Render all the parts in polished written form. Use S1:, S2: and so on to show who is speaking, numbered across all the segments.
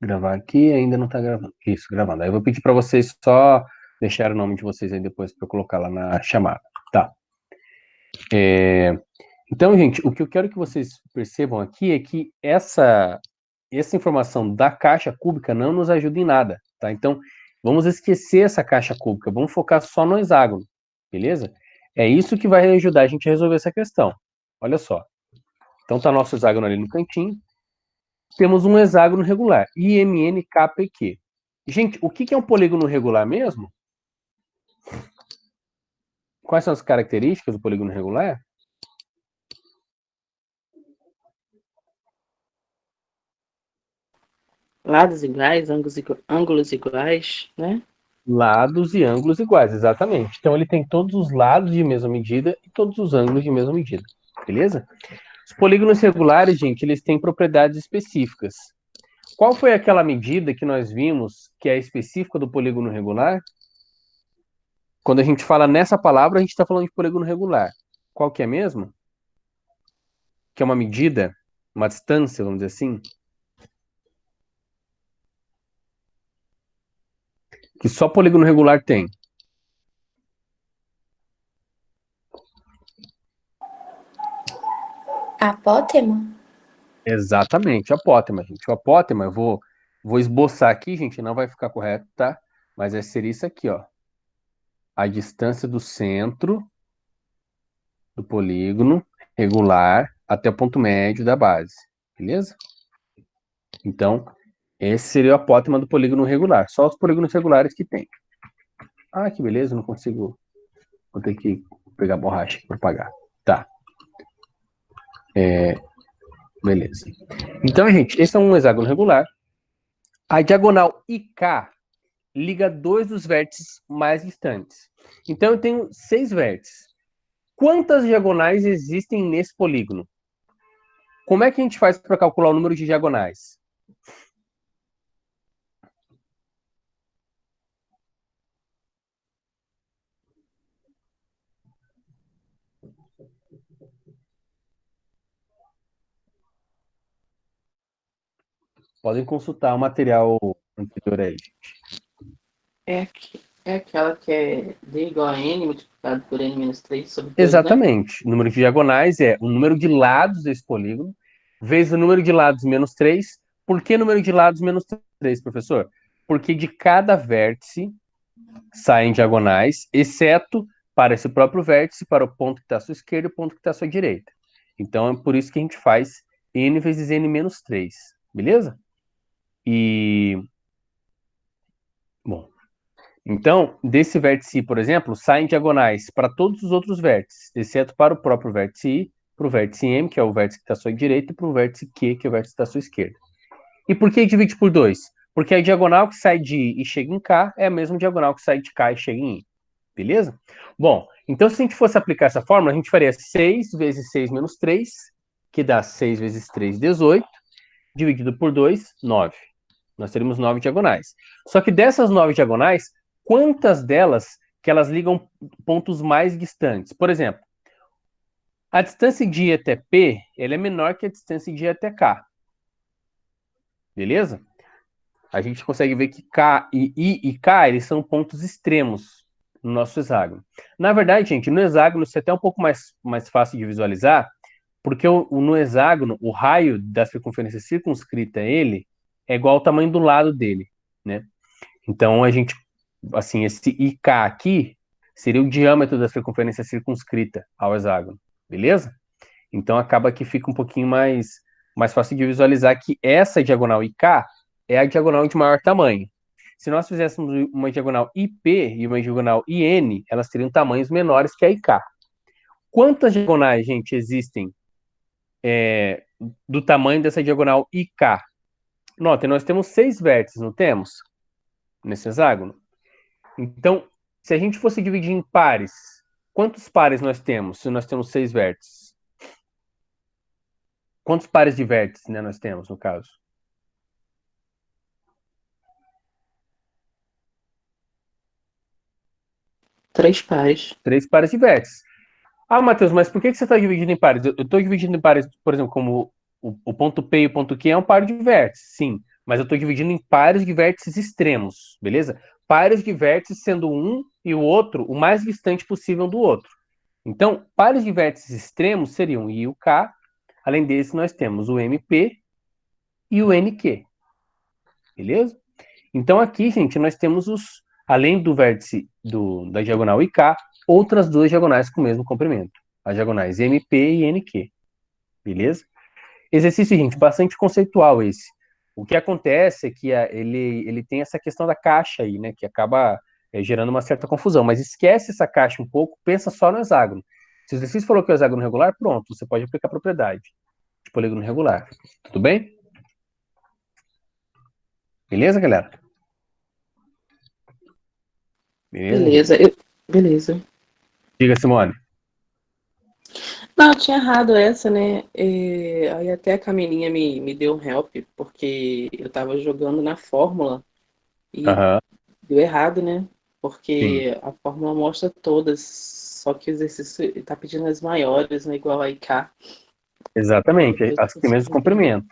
S1: Gravar aqui, ainda não tá gravando. Isso, gravando. Aí eu vou pedir para vocês só deixar o nome de vocês aí depois para eu colocar lá na chamada. Tá. Então, gente, o que eu quero que vocês percebam aqui é que essa informação da caixa cúbica não nos ajuda em nada, tá? Então, vamos esquecer essa caixa cúbica, vamos focar só no hexágono, beleza? É isso que vai ajudar a gente a resolver essa questão. Olha só. Então, tá nosso hexágono ali no cantinho. Temos um hexágono regular, IMN, K, P, Q. Gente, o que é um polígono regular mesmo? Quais são as características do polígono regular?
S2: Lados iguais, ângulos iguais, né?
S1: Lados e ângulos iguais, exatamente. Então ele tem todos os lados de mesma medida e todos os ângulos de mesma medida, beleza? Os polígonos regulares, gente, eles têm propriedades específicas. Qual foi aquela medida que nós vimos que é específica do polígono regular? Quando a gente fala nessa palavra, a gente está falando de polígono regular. Qual que é mesmo? Que é uma medida, uma distância, vamos dizer assim, que só polígono regular tem.
S3: Apótema?
S1: Exatamente, apótema, gente. O apótema, eu vou esboçar aqui, gente, não vai ficar correto, tá? Mas seria isso aqui, ó. A distância do centro do polígono regular até o ponto médio da base, beleza? Então, esse seria o apótema do polígono regular. Só os polígonos regulares que tem. Ah, que beleza, não consigo. Vou ter que pegar borracha para pagar. Tá. Beleza. Então, gente, esse é um hexágono regular. A diagonal IK liga dois dos vértices mais distantes. Então, eu tenho 6 vértices. Quantas diagonais existem nesse polígono? Como é que a gente faz para calcular o número de diagonais? Podem consultar o material anterior aí, gente.
S2: É aquela que é D igual a N multiplicado por N menos 3 sobre 2, né?
S1: Exatamente. O número de diagonais é o número de lados desse polígono vezes o número de lados menos 3. Por que número de lados menos 3, professor? Porque de cada vértice saem diagonais, exceto para esse próprio vértice, para o ponto que está à sua esquerda e o ponto que está à sua direita. Então, é por isso que a gente faz n vezes n menos 3, beleza? Bom, então, desse vértice I, por exemplo, saem diagonais para todos os outros vértices, exceto para o próprio vértice I, para o vértice M, que é o vértice que está à sua direita, e para o vértice Q, que é o vértice que está à sua esquerda. E por que divide por 2? Porque a diagonal que sai de I e chega em K é a mesma diagonal que sai de K e chega em I. Beleza? Bom, então se a gente fosse aplicar essa fórmula, a gente faria 6 vezes 6 menos 3, que dá 6 vezes 3, 18, dividido por 2, 9. Nós teríamos 9 diagonais. Só que dessas 9 diagonais, quantas delas que elas ligam pontos mais distantes? Por exemplo, a distância de I até P, ela é menor que a distância de I até K. Beleza? A gente consegue ver que K e I e K, eles são pontos extremos no nosso hexágono. Na verdade, gente, no hexágono isso é até um pouco mais fácil de visualizar, porque no hexágono, o raio da circunferência circunscrita a ele é igual ao tamanho do lado dele, né? Então, a gente, assim, esse IK aqui seria o diâmetro da circunferência circunscrita ao hexágono, beleza? Então, acaba que fica um pouquinho mais fácil de visualizar que essa diagonal IK é a diagonal de maior tamanho. Se nós fizéssemos uma diagonal IP e uma diagonal IN, elas teriam tamanhos menores que a IK. Quantas diagonais, gente, existem do tamanho dessa diagonal IK? Notem, nós temos 6 vértices, não temos? Nesse hexágono. Então, se a gente fosse dividir em pares, quantos pares nós temos se nós temos 6 vértices? Quantos pares de vértices, né, nós temos, no caso?
S2: 3 pares.
S1: 3 pares de vértices. Ah, Matheus, mas por que você está dividindo em pares? Eu estou dividindo em pares, por exemplo, como o ponto P e o ponto Q é um par de vértices, sim. mas eu estou dividindo em pares de vértices extremos, beleza? Pares de vértices sendo um e o outro o mais distante possível do outro. Então, pares de vértices extremos seriam I e o K. Além desse, nós temos o MP e o NQ, beleza? Então, aqui, gente, nós temos além do vértice da diagonal IK, outras duas diagonais com o mesmo comprimento. As diagonais MP e NQ, beleza? Exercício, gente, bastante conceitual esse. O que acontece é que ele tem essa questão da caixa aí, né, que acaba gerando uma certa confusão, mas esquece essa caixa um pouco, pensa só no hexágono. Se o exercício falou que é o hexágono regular, pronto, você pode aplicar a propriedade de polígono regular. Tudo bem? Beleza, galera? Beleza,
S2: Beleza,
S1: gente?
S2: beleza.
S1: Diga, Simone.
S2: Não, eu tinha errado essa, né? Aí até a Camilinha me deu um help, porque eu tava jogando na fórmula e
S1: Aham,
S2: deu errado, né?
S1: sim.
S2: Porque a fórmula mostra todas, só que o exercício tá pedindo as maiores, né? Igual a IK.
S1: Exatamente,
S2: Eu
S1: as que
S2: tô
S1: têm mesmo
S2: escrevendo.
S1: comprimento.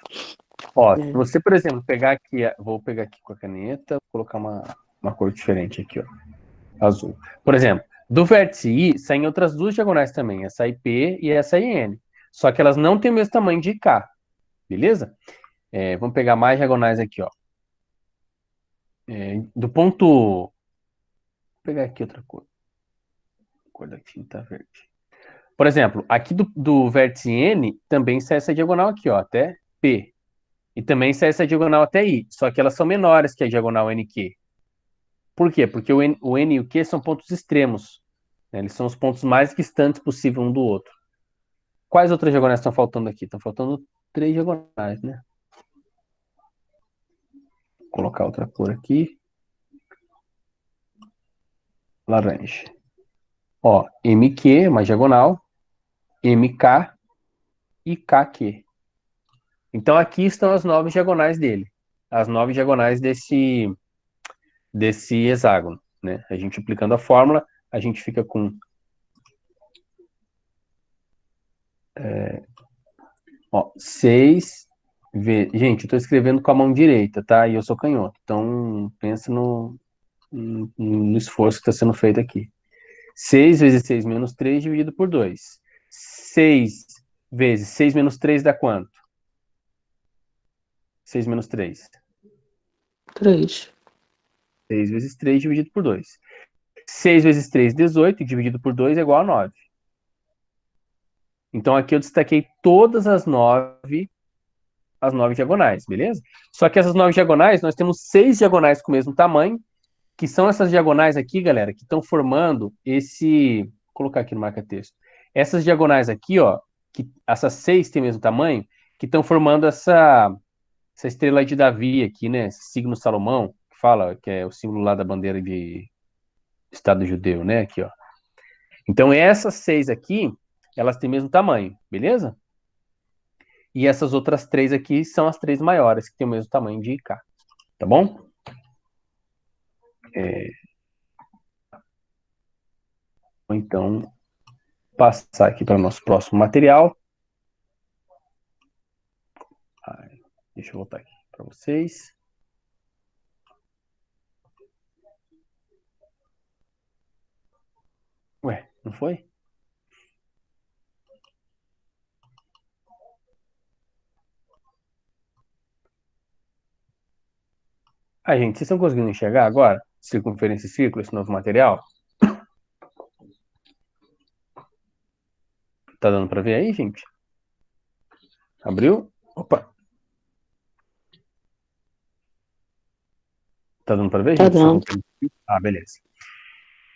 S1: Ó, se
S2: É.
S1: você, por exemplo, pegar aqui, vou pegar aqui com a caneta, vou colocar uma cor diferente aqui, ó, azul. Por exemplo, do vértice I saem outras duas diagonais também, essa IP e essa IN. Só que elas não têm o mesmo tamanho de K, beleza? Vamos pegar mais diagonais aqui, ó. Do ponto. Vou pegar aqui outra cor. Cor da tinta verde. Por exemplo, aqui do vértice N também sai essa diagonal aqui, ó, até P. E também sai essa diagonal até I. Só que elas são menores que a diagonal NQ. Por quê? Porque o N e o Q são pontos extremos, né? Eles são os pontos mais distantes possível um do outro. Quais outras diagonais estão faltando aqui? Estão faltando três diagonais, né? Vou colocar outra cor aqui. Laranja. Ó, MQ, uma diagonal, MK e KQ. Então aqui estão as 9 diagonais dele. As 9 diagonais desse hexágono, né? A gente aplicando a fórmula, a gente fica com 6 vezes. Gente, eu estou escrevendo com a mão direita, tá? E eu sou canhoto. Então, pensa no esforço que está sendo feito aqui. 6 vezes 6 menos 3 dividido por 2. 6 vezes 6 menos 3 dá quanto? 6 menos 3.
S2: 3.
S1: 6 vezes 3 dividido por 2. 6 vezes 3, 18, dividido por 2 é igual a 9. Então aqui eu destaquei todas as nove diagonais, beleza? Só que essas 9 diagonais, nós temos 6 diagonais com o mesmo tamanho, que são essas diagonais aqui, galera, que estão formando esse. Vou colocar aqui no marca-texto. Essas diagonais aqui, ó, que essas 6 têm o mesmo tamanho, que estão formando essa estrela de Davi aqui, né? Esse signo Salomão, que fala que é o símbolo lá da bandeira de Estado judeu, né? Aqui, ó. Então essas 6 aqui, elas têm o mesmo tamanho, beleza? E essas outras 3 aqui são as 3 maiores, que têm o mesmo tamanho de K, tá bom? Vou então passar aqui para o nosso próximo material. Deixa eu voltar aqui para vocês. Ué, não foi? Gente, vocês estão conseguindo enxergar agora? Circunferência e círculo, esse novo material? Tá dando para ver aí, gente? Abriu? Opa! Tá dando para ver,
S2: Tá
S1: gente?
S2: dando.
S1: Beleza.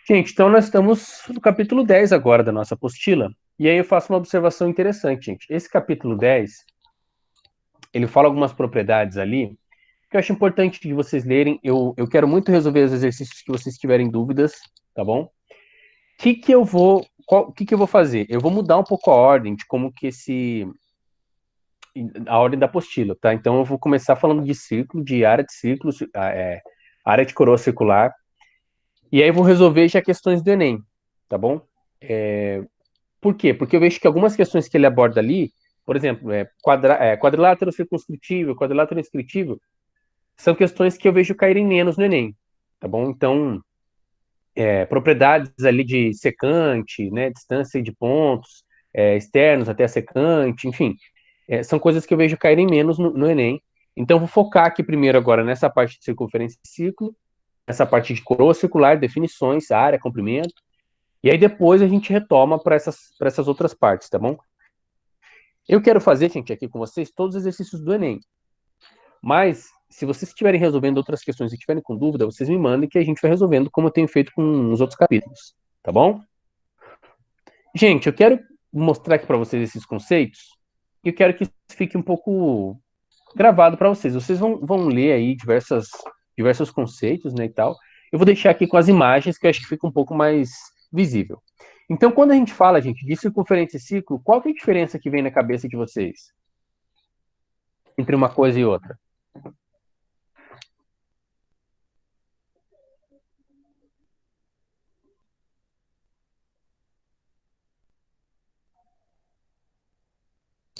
S1: Gente, então nós estamos no capítulo 10 agora da nossa apostila. E aí eu faço uma observação interessante, gente. Esse capítulo 10, ele fala algumas propriedades ali que eu acho importante de vocês lerem. Eu quero muito resolver os exercícios que vocês tiverem dúvidas, tá bom? O que que eu vou fazer? Eu vou mudar um pouco a ordem de como que a ordem da apostila, tá? Então eu vou começar falando de círculo, de área de círculo, área de coroa circular, e aí eu vou resolver já questões do Enem, tá bom? Por quê? Porque eu vejo que algumas questões que ele aborda ali, por exemplo, quadrilátero circunscritível, quadrilátero inscritível, são questões que eu vejo caírem menos no Enem, tá bom? Então, propriedades ali de secante, né, distância de pontos externos até a secante, enfim, são coisas que eu vejo caírem menos no Enem. Então, vou focar aqui primeiro agora nessa parte de circunferência e ciclo, essa parte de coroa circular, definições, área, comprimento, e aí depois a gente retoma para essas outras partes, tá bom? Eu quero fazer, gente, aqui com vocês todos os exercícios do Enem, mas se vocês estiverem resolvendo outras questões e estiverem com dúvida, vocês me mandem que a gente vai resolvendo como eu tenho feito com os outros capítulos, tá bom? Gente, eu quero mostrar aqui para vocês esses conceitos e eu quero que isso fique um pouco gravado para vocês. Vocês vão ler aí diversos conceitos, né, e tal. Eu vou deixar aqui com as imagens que eu acho que fica um pouco mais visível. Então, quando a gente fala, gente, de circunferência e ciclo, qual que é a diferença que vem na cabeça de vocês entre uma coisa e outra?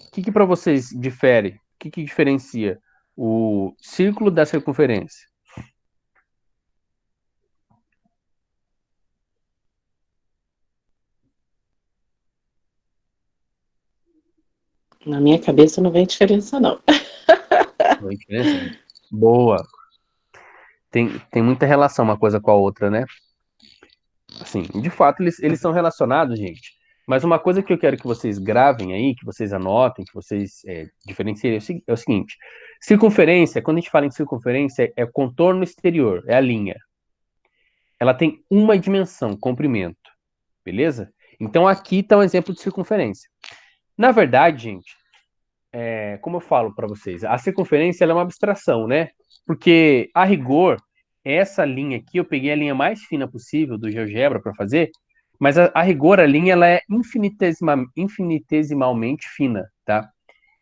S1: O que para vocês difere? O que diferencia o círculo da circunferência?
S2: Na minha cabeça não vem diferença, não.
S1: Não tem diferença? Boa. Tem muita relação uma coisa com a outra, né? Assim, de fato, eles são relacionados, gente. Mas uma coisa que eu quero que vocês gravem aí, que vocês anotem, que vocês diferenciem, é o seguinte: circunferência, quando a gente fala em circunferência, é o contorno exterior, é a linha. Ela tem uma dimensão, comprimento, beleza? Então aqui está um exemplo de circunferência. Na verdade, gente, como eu falo para vocês, a circunferência ela é uma abstração, né? Porque, a rigor, essa linha aqui, eu peguei a linha mais fina possível do GeoGebra para fazer, mas a rigor, a linha ela é infinitesimalmente fina, tá?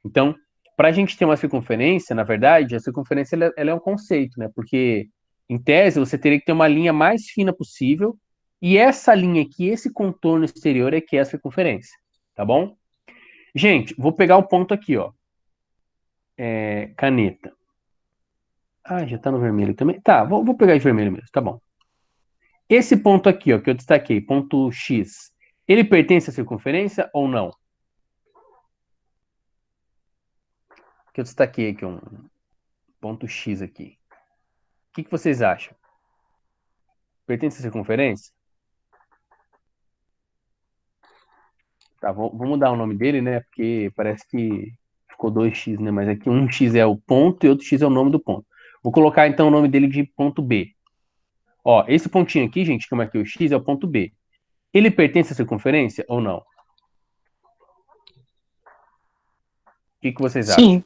S1: Então, para a gente ter uma circunferência, na verdade, a circunferência ela é um conceito, né? Porque, em tese, você teria que ter uma linha mais fina possível, e essa linha aqui, esse contorno exterior é que é a circunferência, tá bom? Gente, vou pegar o ponto aqui, ó. Caneta. Ah, já tá no vermelho também. Tá, vou pegar de vermelho mesmo, tá bom. Esse ponto aqui, ó, que eu destaquei, ponto X, ele pertence à circunferência ou não? Que eu destaquei aqui um ponto X aqui. O que vocês acham? Pertence à circunferência? Tá, vou mudar o nome dele, né? Porque parece que ficou 2x, né? Mas aqui um x é o ponto e outro x é o nome do ponto. Vou colocar então o nome dele de ponto B. Ó, esse pontinho aqui, gente, como é que o x é o ponto B. Ele pertence à circunferência ou não? O que vocês acham?
S2: Sim.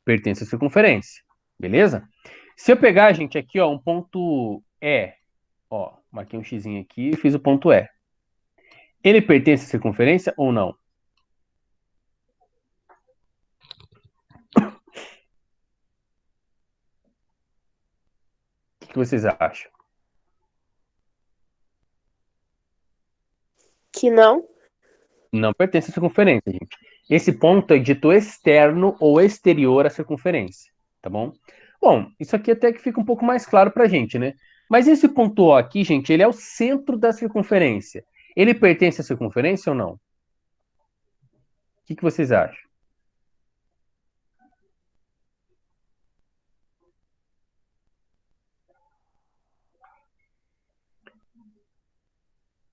S1: Pertence à circunferência, beleza? Se eu pegar, gente, aqui, ó, um ponto E, ó, marquei um xizinho aqui e fiz o ponto E. Ele pertence à circunferência ou não? O que vocês acham?
S3: Que não?
S1: Não pertence à circunferência, gente. Esse ponto é dito externo ou exterior à circunferência, tá bom? Bom, isso aqui até que fica um pouco mais claro pra gente, né? Mas esse ponto O aqui, gente, ele é o centro da circunferência. Ele pertence à circunferência ou não? O que vocês acham?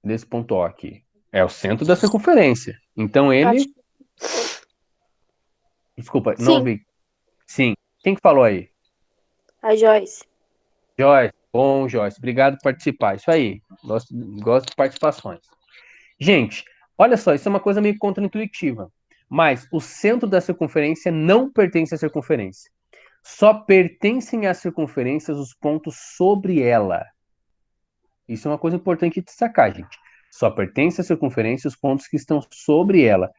S1: Desse ponto O aqui. É o centro da circunferência. Então ele.
S3: Acho.
S1: Desculpa, não
S3: Sim,
S1: ouvi. Sim. Quem que falou aí?
S3: a Joyce.
S1: Joyce. Bom, Joyce. Obrigado por participar. Isso aí. Gosto de participações. Gente, olha só, isso é uma coisa meio contraintuitiva. Mas o centro da circunferência não pertence à circunferência. Só pertencem às circunferências os pontos sobre ela. Isso é uma coisa importante de destacar, gente. Só pertence à circunferência os pontos que estão sobre ela.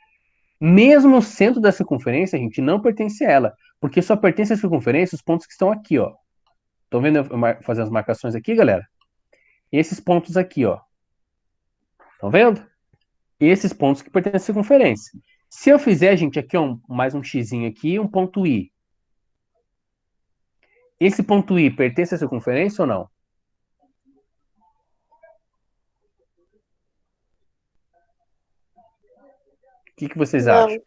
S1: Mesmo o centro da circunferência, a gente não pertence a ela, porque só pertence à circunferência os pontos que estão aqui, ó. Estão vendo eu fazer as marcações aqui, galera? Esses pontos aqui, ó. Estão vendo? Esses pontos que pertencem à circunferência. Se eu fizer, gente, aqui, ó, mais um xizinho aqui e um ponto I. Esse ponto I pertence à circunferência ou não? O que vocês acham?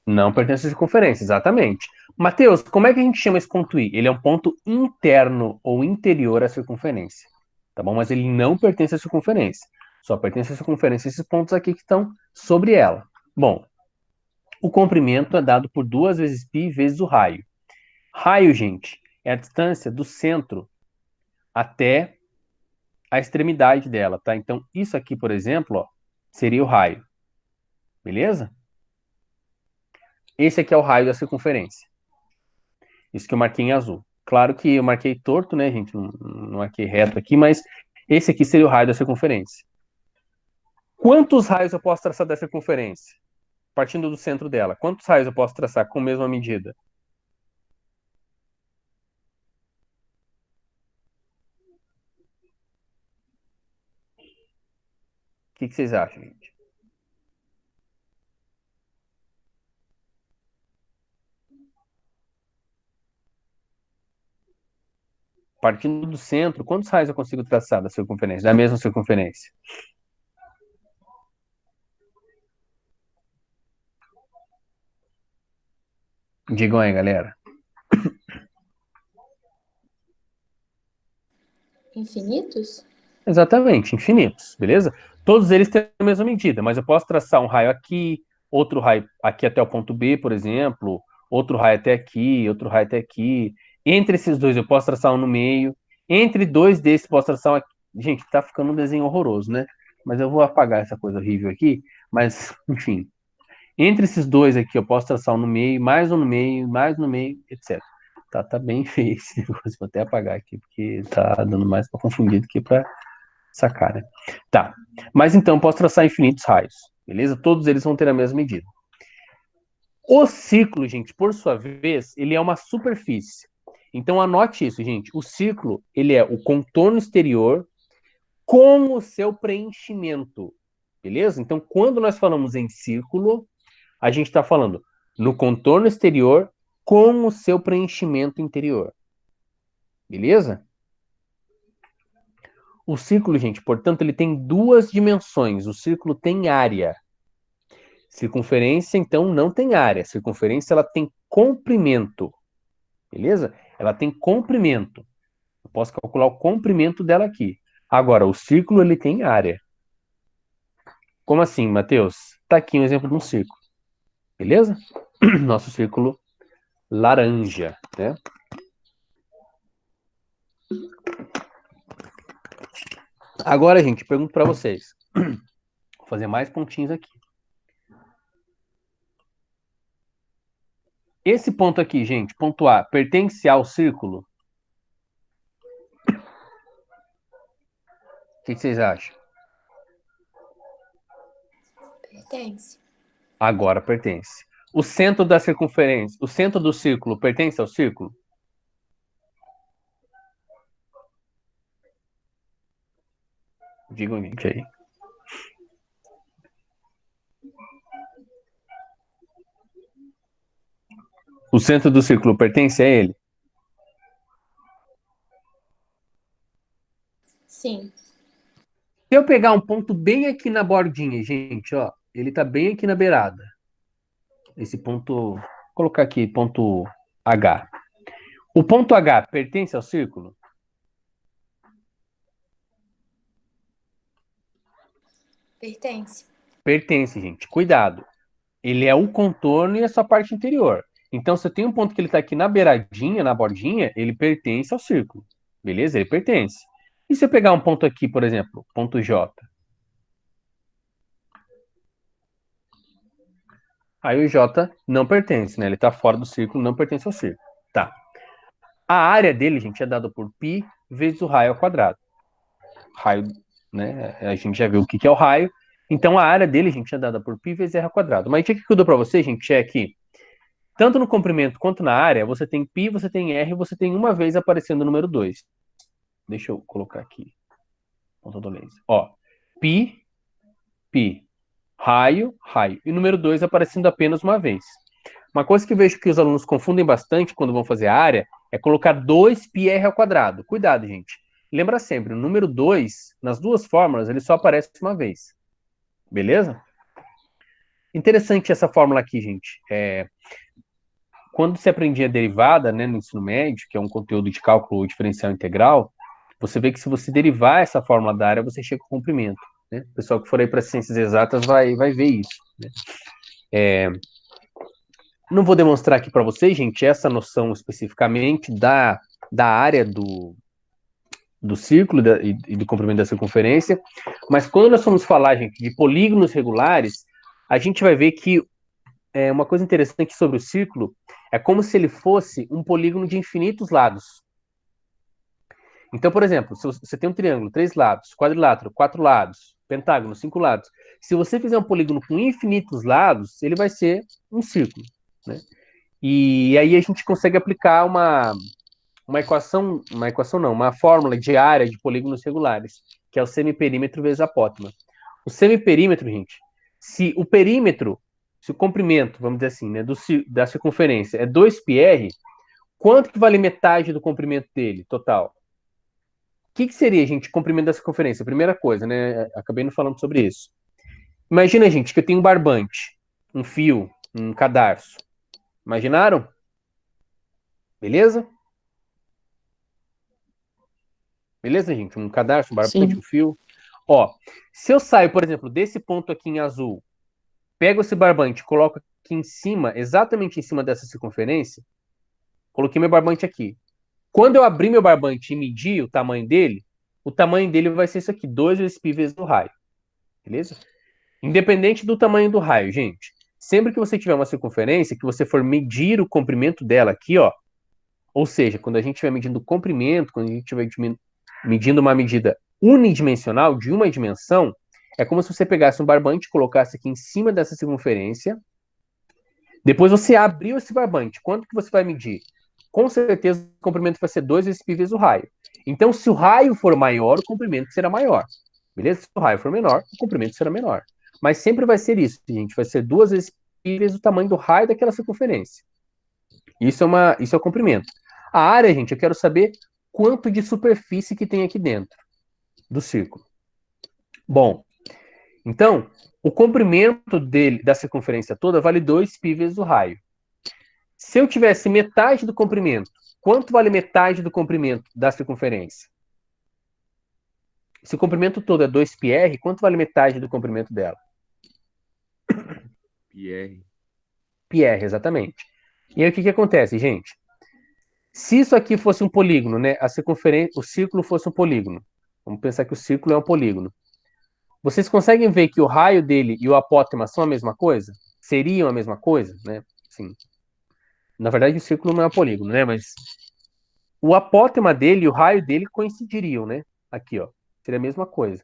S3: Não.
S1: Não pertence à circunferência, exatamente. Mateus, como é que a gente chama esse ponto I? Ele é um ponto interno ou interior à circunferência. Tá bom? Mas ele não pertence à circunferência. Só pertence à circunferência esses pontos aqui que estão sobre ela. Bom, o comprimento é dado por 2 vezes π vezes o raio. Raio, gente, é a distância do centro até a extremidade dela, tá? Então, isso aqui, por exemplo, ó, seria o raio. Beleza? Esse aqui é o raio da circunferência. Isso que eu marquei em azul. Claro que eu marquei torto, né, gente? Não marquei reto aqui, mas esse aqui seria o raio da circunferência. Quantos raios eu posso traçar da circunferência? Partindo do centro dela. Quantos raios eu posso traçar com a mesma medida? O que vocês acham, gente? Partindo do centro, quantos raios eu consigo traçar da circunferência, da mesma circunferência? Digam aí, galera.
S4: Infinitos?
S1: Exatamente, infinitos, beleza? Todos eles têm a mesma medida, mas eu posso traçar um raio aqui, outro raio aqui até o ponto B, por exemplo, outro raio até aqui, outro raio até aqui. Entre esses dois eu posso traçar um no meio. Entre dois desses posso traçar um aqui. Gente, tá ficando um desenho horroroso, né? Mas eu vou apagar essa coisa horrível aqui. Mas, enfim. Entre esses dois aqui eu posso traçar um no meio, mais no meio, etc. Tá bem feio esse negócio. Vou até apagar aqui, porque tá dando mais para confundir do que para sacar, né? Tá. Mas então, posso traçar infinitos raios, beleza? Todos eles vão ter a mesma medida. O círculo, gente, por sua vez, ele é uma superfície. Então, anote isso, gente. O círculo, ele é o contorno exterior com o seu preenchimento, beleza? Então, quando nós falamos em círculo, a gente está falando no contorno exterior com o seu preenchimento interior, beleza? O círculo, gente, portanto, ele tem duas dimensões. O círculo tem área. Circunferência, então, não tem área. Circunferência, ela tem comprimento. Beleza? Ela tem comprimento. Eu posso calcular o comprimento dela aqui. Agora, o círculo, ele tem área. Como assim, Matheus? Tá aqui um exemplo de um círculo. Beleza? Nosso círculo laranja, né? Agora, gente, pergunto para vocês. Vou fazer mais pontinhos aqui. Esse ponto aqui, gente, ponto A, pertence ao círculo? O que vocês acham?
S4: Pertence.
S1: Agora pertence. O centro da circunferência, o centro do círculo pertence ao círculo? Digam, gente, aí. O centro do círculo pertence a ele?
S4: Sim.
S1: Se eu pegar um ponto bem aqui na bordinha, gente, ó, ele tá bem aqui na beirada. Esse ponto, vou colocar aqui, ponto H. O ponto H pertence ao círculo?
S4: Pertence.
S1: Pertence, gente. Cuidado. Ele é o contorno e a sua parte interior. Então, se eu tenho um ponto que ele está aqui na beiradinha, na bordinha, ele pertence ao círculo. Beleza? Ele pertence. E se eu pegar um ponto aqui, por exemplo, ponto J? Aí o J não pertence, né? Ele está fora do círculo, não pertence ao círculo. Tá. A área dele, gente, é dada por π vezes o raio ao quadrado. Raio, né? A gente já viu o que é o raio. Então, a área dele, gente, é dada por π vezes r ao quadrado. Mas o que eu dou para você, gente, é que tanto no comprimento quanto na área, você tem π, você tem r, você tem uma vez aparecendo o número 2. Deixa eu colocar aqui. Ponta do laser. Ó, π, π, raio, raio. E o número 2 aparecendo apenas uma vez. Uma coisa que eu vejo que os alunos confundem bastante quando vão fazer a área é colocar 2πr ao quadrado. Cuidado, gente. Lembra sempre, o número 2, nas duas fórmulas, ele só aparece uma vez. Beleza? Interessante essa fórmula aqui, gente. Quando se aprendia derivada, né, no ensino médio, que é um conteúdo de cálculo diferencial integral, você vê que se você derivar essa fórmula da área, você chega ao comprimento. Né? O pessoal que for aí para ciências exatas vai ver isso. Né? Não vou demonstrar aqui para vocês, gente, essa noção especificamente da área do círculo e do comprimento da circunferência, mas quando nós vamos falar, gente, de polígonos regulares, a gente vai ver que uma coisa interessante sobre o círculo é como se ele fosse um polígono de infinitos lados. Então, por exemplo, se você tem um triângulo, 3 lados, quadrilátero, 4 lados, pentágono, 5 lados, se você fizer um polígono com infinitos lados, ele vai ser um círculo, né? E aí a gente consegue aplicar uma uma fórmula de área de polígonos regulares, que é o semiperímetro vezes apótema. O semiperímetro, gente, se o comprimento, vamos dizer assim, né, da circunferência é 2πr, quanto que vale metade do comprimento dele, total? O que seria, gente, comprimento da circunferência? Primeira coisa, né? Acabei não falando sobre isso. Imagina, gente, que eu tenho um barbante, um fio, um cadarço. Imaginaram? Beleza? Beleza, gente? Um cadarço, um barbante, um fio. Ó, se eu saio, por exemplo, desse ponto aqui em azul, pego esse barbante, coloco aqui em cima, exatamente em cima dessa circunferência, coloquei meu barbante aqui. Quando eu abrir meu barbante e medir o tamanho dele vai ser isso aqui, 2 vezes π vezes o raio. Beleza? Independente do tamanho do raio, gente. Sempre que você tiver uma circunferência, que você for medir o comprimento dela aqui, ó. Ou seja, quando a gente estiver medindo o comprimento, quando a gente estiver medindo uma medida unidimensional, de uma dimensão, é como se você pegasse um barbante, colocasse aqui em cima dessa circunferência, depois você abriu esse barbante. Quanto que você vai medir? Com certeza o comprimento vai ser 2 vezes π vezes o raio. Então, se o raio for maior, o comprimento será maior. Beleza? Se o raio for menor, o comprimento será menor. Mas sempre vai ser isso, gente. Vai ser 2 vezes π vezes o tamanho do raio daquela circunferência. Isso é o comprimento. A área, gente, eu quero saber quanto de superfície que tem aqui dentro do círculo. Bom, então, o comprimento da circunferência toda vale 2π vezes o raio. Se eu tivesse metade do comprimento, quanto vale metade do comprimento da circunferência? Se o comprimento todo é 2πr, quanto vale metade do comprimento dela?
S5: PR.
S1: πr, exatamente. E aí o que acontece, gente? Se isso aqui fosse um polígono, né? O círculo fosse um polígono. Vamos pensar que o círculo é um polígono. Vocês conseguem ver que o raio dele e o apótema são a mesma coisa? Seriam a mesma coisa, né? Sim. Na verdade, o círculo não é um polígono, né? Mas o apótema dele e o raio dele coincidiriam, né? Aqui, ó. Seria a mesma coisa.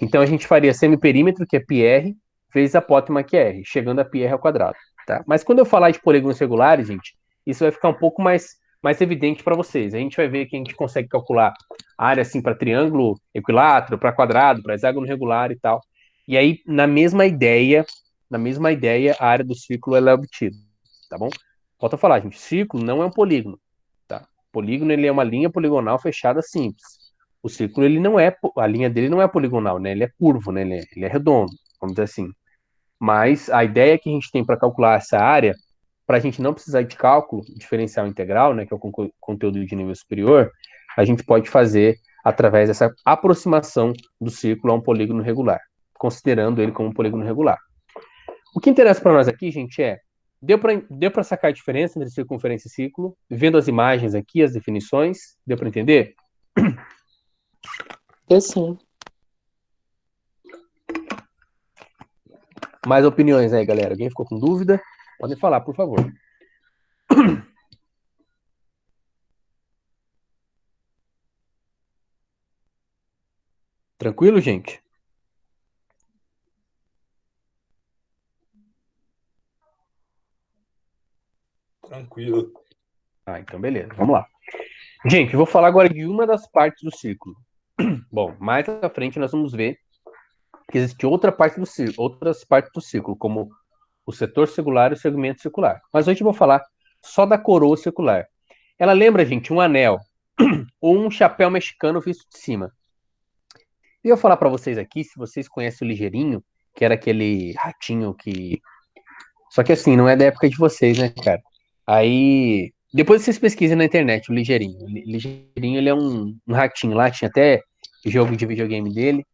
S1: Então a gente faria semiperímetro, que é πr, vezes apótema, que é r, chegando a πr ao quadrado. Tá? Mas quando eu falar de polígonos regulares, gente, isso vai ficar um pouco mais evidente para vocês. A gente vai ver que a gente consegue calcular a área assim para triângulo equilátero, para quadrado, para hexágono regular e tal. E aí, na mesma ideia, a área do círculo ela é obtida. Tá bom? Volto a falar, gente, círculo não é um polígono. Tá? Polígono ele é uma linha poligonal fechada simples. O círculo, ele não é, a linha dele não é poligonal, né? Ele é curvo, né? Ele é redondo, vamos dizer assim. Mas a ideia que a gente tem para calcular essa área, para a gente não precisar de cálculo diferencial integral, né, que é o conteúdo de nível superior, a gente pode fazer através dessa aproximação do círculo a um polígono regular, considerando ele como um polígono regular. O que interessa para nós aqui, gente, deu para sacar a diferença entre circunferência e círculo, vendo as imagens aqui, as definições, deu para entender?
S2: Eu sim.
S1: Mais opiniões aí, galera? Alguém ficou com dúvida? Podem falar, por favor. Tranquilo, gente?
S5: Tranquilo.
S1: Ah, então beleza, vamos lá. Gente, eu vou falar agora de uma das partes do círculo. Bom, mais à frente nós vamos ver que existe outra parte do círculo, outras partes do círculo, como o setor circular e o segmento circular. Mas hoje eu vou falar só da coroa circular. Ela lembra, gente, um anel ou um chapéu mexicano visto de cima. E eu vou falar para vocês aqui, se vocês conhecem o Ligeirinho, que era aquele ratinho que... Só que assim, não é da época de vocês, né, cara? Aí, depois vocês pesquisem na internet o Ligeirinho. O Ligeirinho, ele é um ratinho lá, tinha até jogo de videogame dele.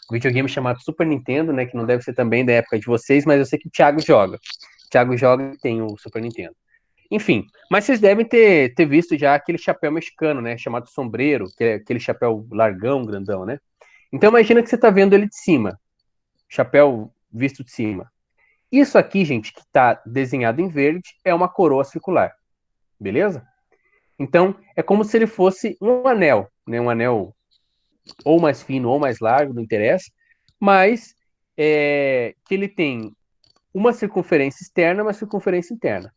S1: Um videogame chamado Super Nintendo, né, que não deve ser também da época de vocês, mas eu sei que o Thiago joga. O Thiago joga e tem o Super Nintendo. Enfim, mas vocês devem ter visto já aquele chapéu mexicano, né, chamado sombreiro, que é aquele chapéu largão, grandão, né? Então imagina que você está vendo ele de cima, chapéu visto de cima. Isso aqui, gente, que está desenhado em verde, é uma coroa circular, beleza? Então é como se ele fosse um anel, né? Um anel ou mais fino ou mais largo, não interessa, mas que ele tem uma circunferência externa e uma circunferência interna.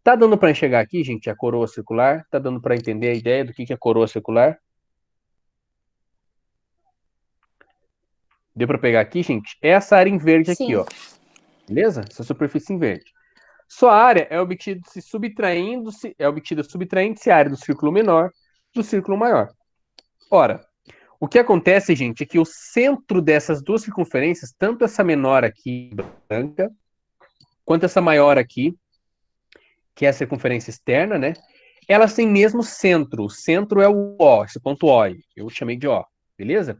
S1: Tá dando para enxergar aqui, gente, a coroa circular? Tá dando para entender a ideia do que é coroa circular? Deu para pegar aqui, gente? É essa área em verde aqui,
S4: Sim.
S1: ó. Beleza? Essa superfície em verde. Sua área é obtida subtraindo-se a área do círculo menor do círculo maior. Ora, o que acontece, gente, é que o centro dessas duas circunferências, tanto essa menor aqui, branca, quanto essa maior aqui, que é a circunferência externa, né? Elas têm mesmo centro. O centro é o O, esse ponto O. Eu chamei de O, beleza?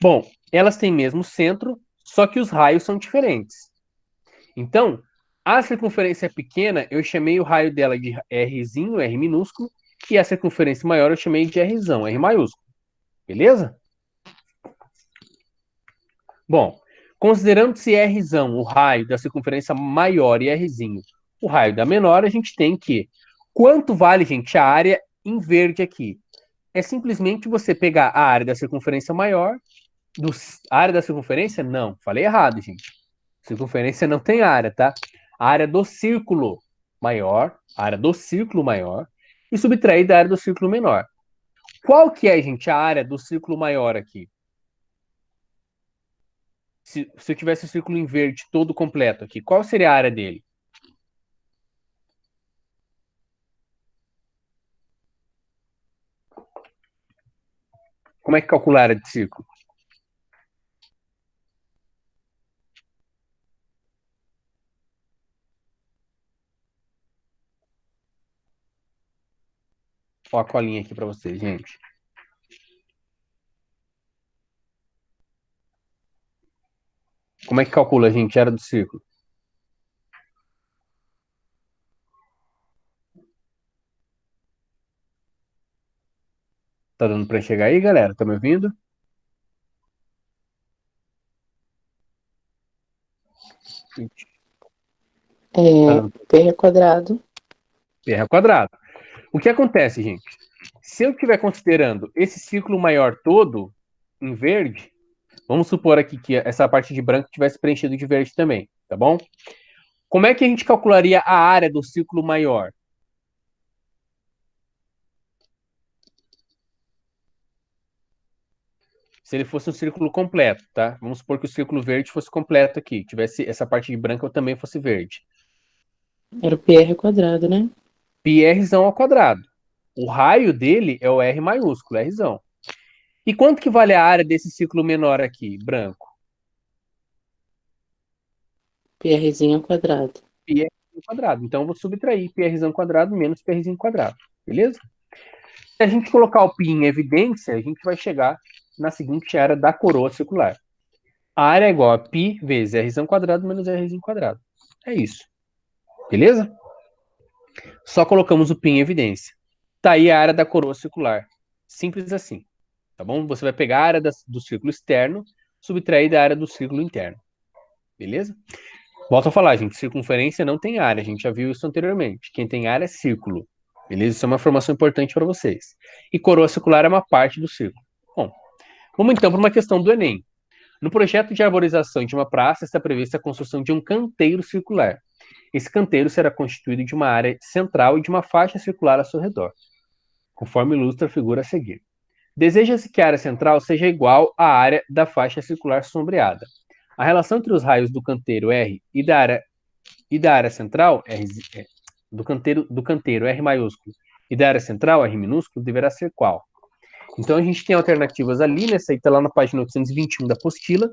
S1: Bom, elas têm mesmo centro, só que os raios são diferentes. Então, a circunferência pequena, eu chamei o raio dela de Rzinho, R minúsculo, e a circunferência maior eu chamei de Rzão, R maiúsculo. Beleza? Bom, considerando-se Rzão o raio da circunferência maior e Rzinho o raio da menor, a gente tem que... Quanto vale, gente, a área em verde aqui? É simplesmente você pegar a área da circunferência maior... A área da circunferência? Não, falei errado, gente. Circunferência não tem área, tá? A área do círculo maior, a área do círculo maior, e subtrair da área do círculo menor. Qual que é, gente, a área do círculo maior aqui? Se eu tivesse o círculo em verde todo completo aqui, qual seria a área dele? Como é que calcula a área de círculo? Ó a colinha aqui para vocês, gente. Como é que calcula, gente, a área do círculo? Tá dando para enxergar aí, galera? Tá me ouvindo? Tá dando
S2: P quadrado.
S1: PR quadrado. O que acontece, gente? Se eu estiver considerando esse círculo maior todo em verde, vamos supor aqui que essa parte de branco tivesse preenchido de verde também, tá bom? Como é que a gente calcularia a área do círculo maior? Se ele fosse um círculo completo, tá? Vamos supor que o círculo verde fosse completo aqui, tivesse essa parte de branca também fosse verde.
S2: Era o PR quadrado, né?
S1: Πrzão ao quadrado. O raio dele é o R maiúsculo, Rzão. E quanto que vale a área desse círculo menor aqui, branco?
S2: PRzinho ao quadrado.
S1: Πr ao quadrado. Então eu vou subtrair Πrzão ao quadrado menos Przinho ao quadrado. Beleza? Se a gente colocar o π em evidência, a gente vai chegar na seguinte área da coroa circular. A área é igual a π vezes Rzão ao quadrado menos Rzinho ao quadrado. É isso. Beleza? Só colocamos o π em evidência. Tá aí a área da coroa circular. Simples assim. Tá bom? Você vai pegar a área do círculo externo, subtrair da área do círculo interno. Beleza? Volto a falar, gente. Circunferência não tem área. A gente já viu isso anteriormente. Quem tem área é círculo. Beleza? Isso é uma informação importante para vocês. E coroa circular é uma parte do círculo. Bom, vamos então para uma questão do Enem. No projeto de arborização de uma praça está prevista a construção de um canteiro circular. Esse canteiro será constituído de uma área central e de uma faixa circular ao seu redor, conforme ilustra a figura a seguir. Deseja-se que a área central seja igual à área da faixa circular sombreada. A relação entre os raios do canteiro R e da área central, do canteiro R maiúsculo, e da área central, R minúsculo, deverá ser qual? Então, a gente tem alternativas ali, né? Essa aí está lá na página 821 da apostila.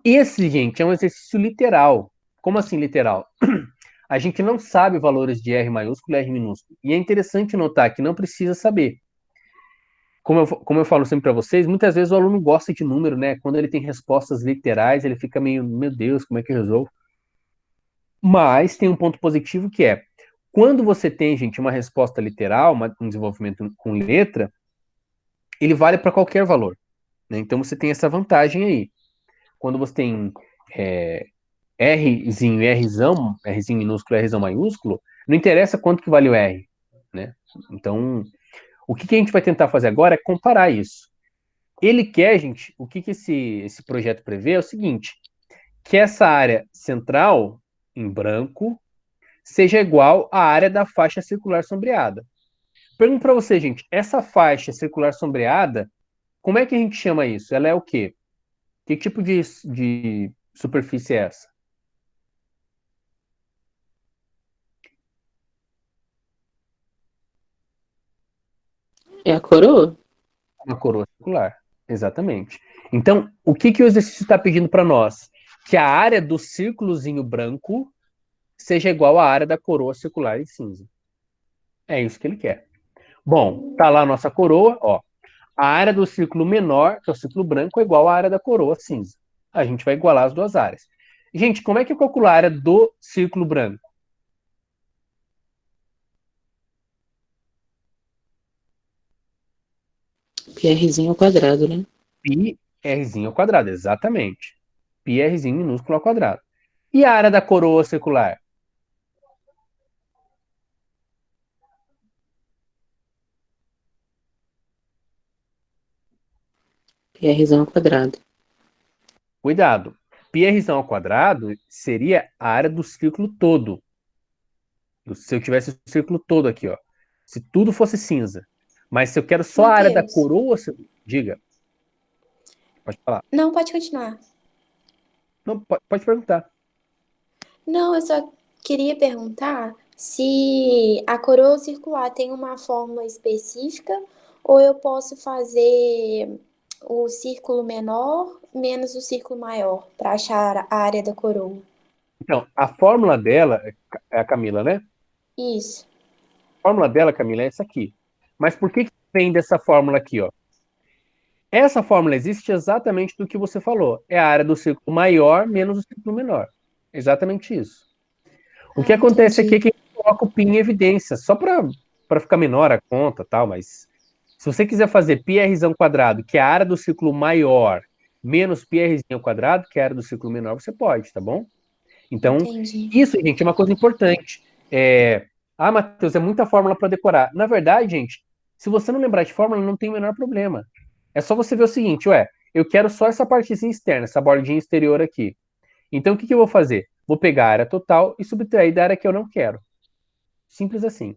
S1: Esse, gente, é um exercício literal. Como assim literal? A gente não sabe valores de R maiúsculo e R minúsculo. E é interessante notar que não precisa saber. Como eu falo sempre para vocês, muitas vezes o aluno gosta de número, né? Quando ele tem respostas literais, ele fica meio, meu Deus, como é que eu resolvo? Mas tem um ponto positivo que é, quando você tem, gente, uma resposta literal, um desenvolvimento com letra, ele vale para qualquer valor, né? Então você tem essa vantagem aí. Quando você tem é, Rzinho e Rzinho minúsculo e Rzão maiúsculo, não interessa quanto que vale o R, né? Então, o que a gente vai tentar fazer agora é comparar isso. Ele quer, gente, o que esse projeto prevê é o seguinte, que essa área central, em branco, seja igual à área da faixa circular sombreada. Pergunto para você, gente, essa faixa circular sombreada, como é que a gente chama isso? Ela é o quê? Que tipo de superfície é essa?
S2: É a coroa?
S1: Uma coroa circular, exatamente. Então, o que o exercício está pedindo para nós? Que a área do círculozinho branco seja igual à área da coroa circular em cinza. É isso que ele quer. Bom, tá lá a nossa coroa, ó. A área do círculo menor, que é o círculo branco, é igual à área da coroa cinza. A gente vai igualar as duas áreas. Gente, como é que eu calculo a área do círculo branco?
S2: PRzinho ao quadrado, né?
S1: Pi rzinho ao quadrado, exatamente. Pi rzinho minúsculo ao quadrado. E a área da coroa circular?
S2: PRzão ao quadrado.
S1: Cuidado. Pi rzinho ao quadrado seria a área do círculo todo. Se eu tivesse o círculo todo aqui, ó. Se tudo fosse cinza. Mas se eu quero só a área da
S4: Matheus.
S1: coroa, diga. Pode falar.
S4: Não, pode continuar.
S1: Não, pode perguntar.
S4: Não, eu só queria perguntar se a coroa circular tem uma fórmula específica ou eu posso fazer o círculo menor menos o círculo maior para achar a área da coroa.
S1: Então, a fórmula dela é a Camila, né?
S4: Isso.
S1: A fórmula dela, Camila, é essa aqui. Mas por que vem dessa fórmula aqui, ó? Essa fórmula existe exatamente do que você falou. É a área do círculo maior menos o círculo menor. Exatamente isso. O que acontece aqui é que a gente coloca o π em evidência, só para ficar menor a conta, tal, mas se você quiser fazer πr ao quadrado, que é a área do círculo maior, menos πr ao quadrado, que é a área do círculo menor, você pode, tá bom? Então,
S4: Entendi.
S1: isso, gente, é uma coisa importante. Matheus, é muita fórmula para decorar. Na verdade, gente, se você não lembrar de fórmula, não tem o menor problema. É só você ver o seguinte, eu quero só essa partezinha externa, essa bordinha exterior aqui. Então, o que eu vou fazer? Vou pegar a área total e subtrair da área que eu não quero. Simples assim,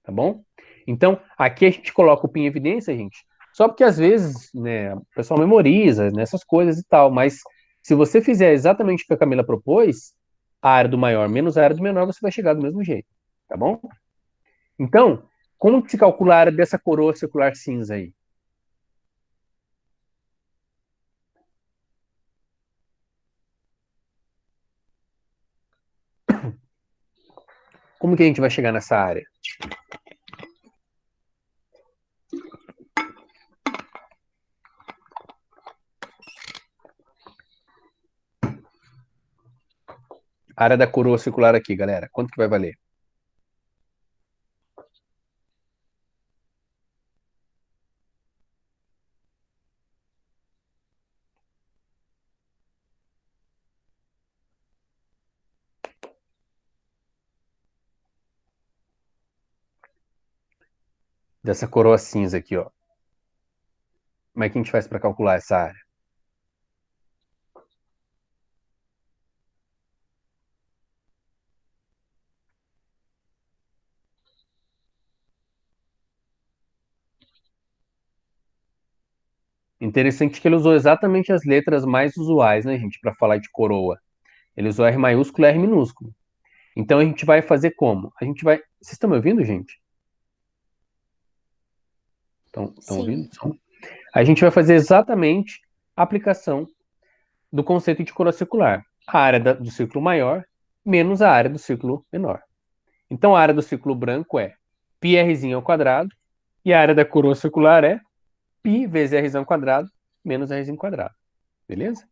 S1: tá bom? Então, aqui a gente coloca o π em evidência, gente, só porque às vezes, né, o pessoal memoriza nessas coisas e tal, mas se você fizer exatamente o que a Camila propôs, a área do maior menos a área do menor, você vai chegar do mesmo jeito, tá bom? Então, como que se calcula a área dessa coroa circular cinza aí? Como que a gente vai chegar nessa área? A área da coroa circular aqui, galera. Quanto que vai valer? Dessa coroa cinza aqui, ó. Como é que a gente faz para calcular essa área? Interessante que ele usou exatamente as letras mais usuais, né, gente, para falar de coroa. Ele usou R maiúsculo e R minúsculo. Então a gente vai fazer como? A gente vai. Vocês estão me ouvindo, gente? Estão ouvindo?
S4: Sim.
S1: A gente vai fazer exatamente a aplicação do conceito de coroa circular. A área do círculo maior menos a área do círculo menor. Então a área do círculo branco é πr ao quadrado e a área da coroa circular é π vezes r ao quadrado menos r quadrado. Beleza?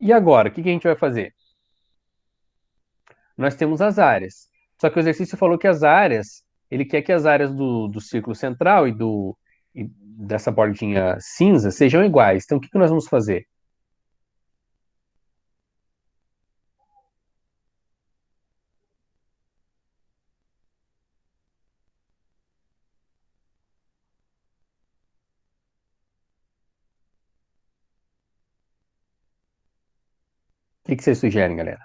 S1: E agora, o que a gente vai fazer? Nós temos as áreas. Só que o exercício falou que as áreas, ele quer que as áreas do círculo central e dessa bordinha cinza sejam iguais. Então, o que nós vamos fazer? O que vocês sugerem, galera?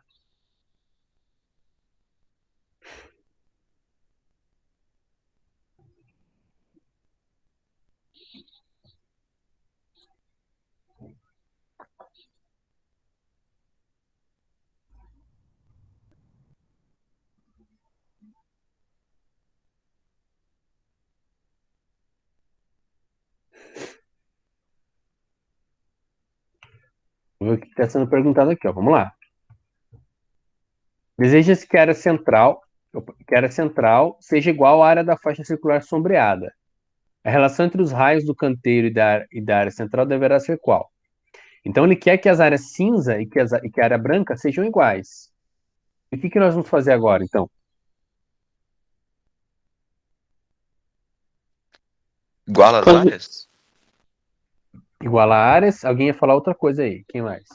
S1: Vamos ver o que está sendo perguntado aqui, ó. Vamos lá. Deseja-se que a área central seja igual à área da faixa circular sombreada. A relação entre os raios do canteiro e da área central deverá ser qual? Então, ele quer que as áreas cinza e que a área branca sejam iguais. E o que nós vamos fazer agora, então?
S6: Igual às
S2: Quando-
S6: áreas?
S1: Igual a áreas, alguém ia falar outra coisa aí. Quem mais?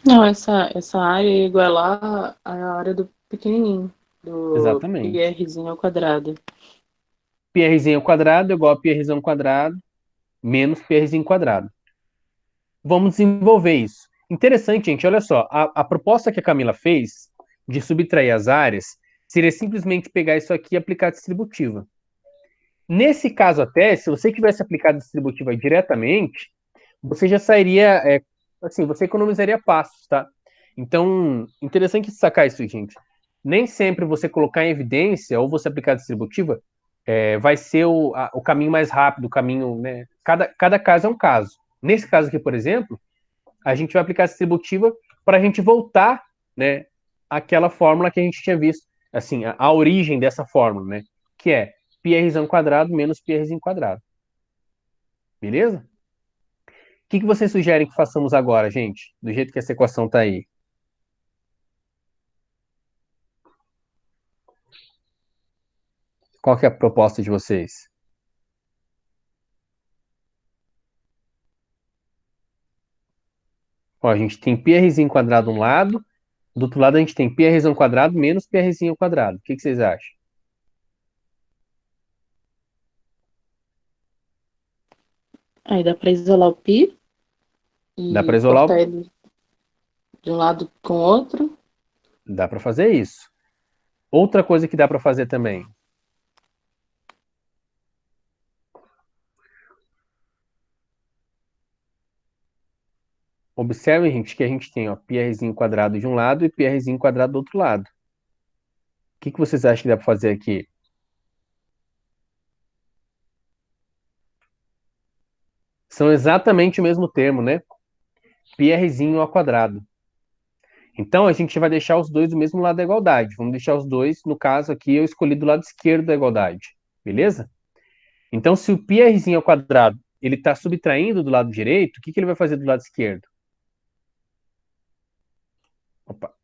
S2: Não, essa área é igualar à área do pequenininho, do
S1: Exatamente.
S2: πrzinho ao quadrado.
S1: πr ao quadrado é igual a πr ao quadrado menos πr quadrado. Vamos desenvolver isso. Interessante, gente, olha só. A proposta que a Camila fez de subtrair as áreas seria simplesmente pegar isso aqui e aplicar a distributiva. Nesse caso até, se você tivesse aplicado a distributiva diretamente, você já sairia, assim, você economizaria passos, tá? Então, interessante sacar isso, gente. Nem sempre você colocar em evidência ou você aplicar a distributiva vai ser o caminho mais rápido, o caminho, né? Cada caso é um caso. Nesse caso aqui, por exemplo, a gente vai aplicar a distributiva para a gente voltar, né, àquela fórmula que a gente tinha visto, assim, a origem dessa fórmula, né? Que é πr quadrado menos πr quadrado. Beleza? O que vocês sugerem que façamos agora, gente? Do jeito que essa equação está aí. Qual que é a proposta de vocês? Ó, a gente tem πr quadrado de um lado, do outro lado a gente tem πr quadrado menos πr ao quadrado. O que vocês acham?
S2: Aí dá para isolar o π
S1: Dá para
S2: e
S1: isolar?
S2: cortar ele de um lado com o outro.
S1: Dá para fazer isso. Outra coisa que dá para fazer também. Observe, gente, que a gente tem ó, πr quadrado de um lado e πr quadrado do outro lado. O que vocês acham que dá para fazer aqui? São exatamente o mesmo termo, né? πr ao quadrado. Então, a gente vai deixar os dois do mesmo lado da igualdade. Vamos deixar os dois, no caso aqui, eu escolhi do lado esquerdo da igualdade. Beleza? Então, se o πr ao quadrado ele está subtraindo do lado direito, o que ele vai fazer do lado esquerdo? Opa.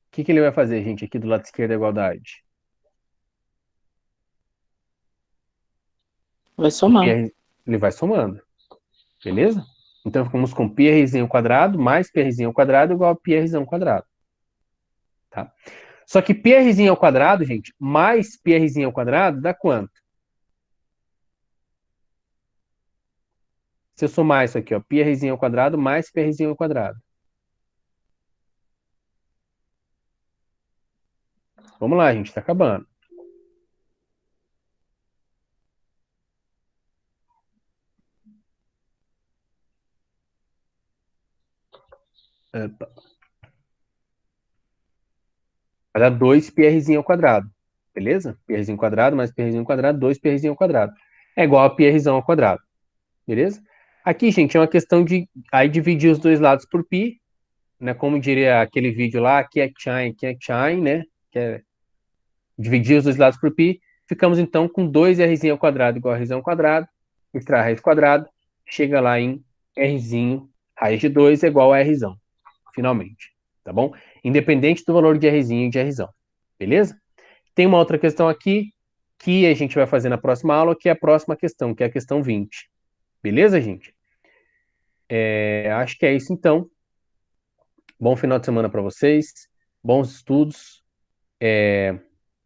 S1: O que ele vai fazer, gente, aqui do lado esquerdo da igualdade?
S2: Vai
S1: O
S2: somar.
S1: ele vai somando. Beleza? Então, ficamos com πr ao quadrado mais πr ao quadrado igual a πr ao quadrado. Tá? Só que πr ao quadrado, gente, mais πr ao quadrado dá quanto? Se eu somar isso aqui, ó, πr ao quadrado mais πr ao quadrado. Vamos lá, gente, tá acabando. Opa. Vai dar 2πrzinho ao quadrado, beleza? Przinho ao quadrado mais przinho ao quadrado, 2πrzinho ao quadrado. É igual a πrzão ao quadrado, beleza? Aqui, gente, é uma questão de aí dividir os dois lados por π, né? Como diria aquele vídeo lá, que é chine, né? Que é dividir os dois lados por π. Ficamos, então, com 2rzinho ao quadrado igual a rzinho ao quadrado. Extrair a raiz quadrada, chega lá em rzinho, raiz de 2 é igual a rzão, finalmente, tá bom? Independente do valor de rzinho e de rzão, beleza? Tem uma outra questão aqui que a gente vai fazer na próxima aula, que é a próxima questão, que é a questão 20. Beleza, gente? Acho que é isso, então. Bom final de semana para vocês, bons estudos.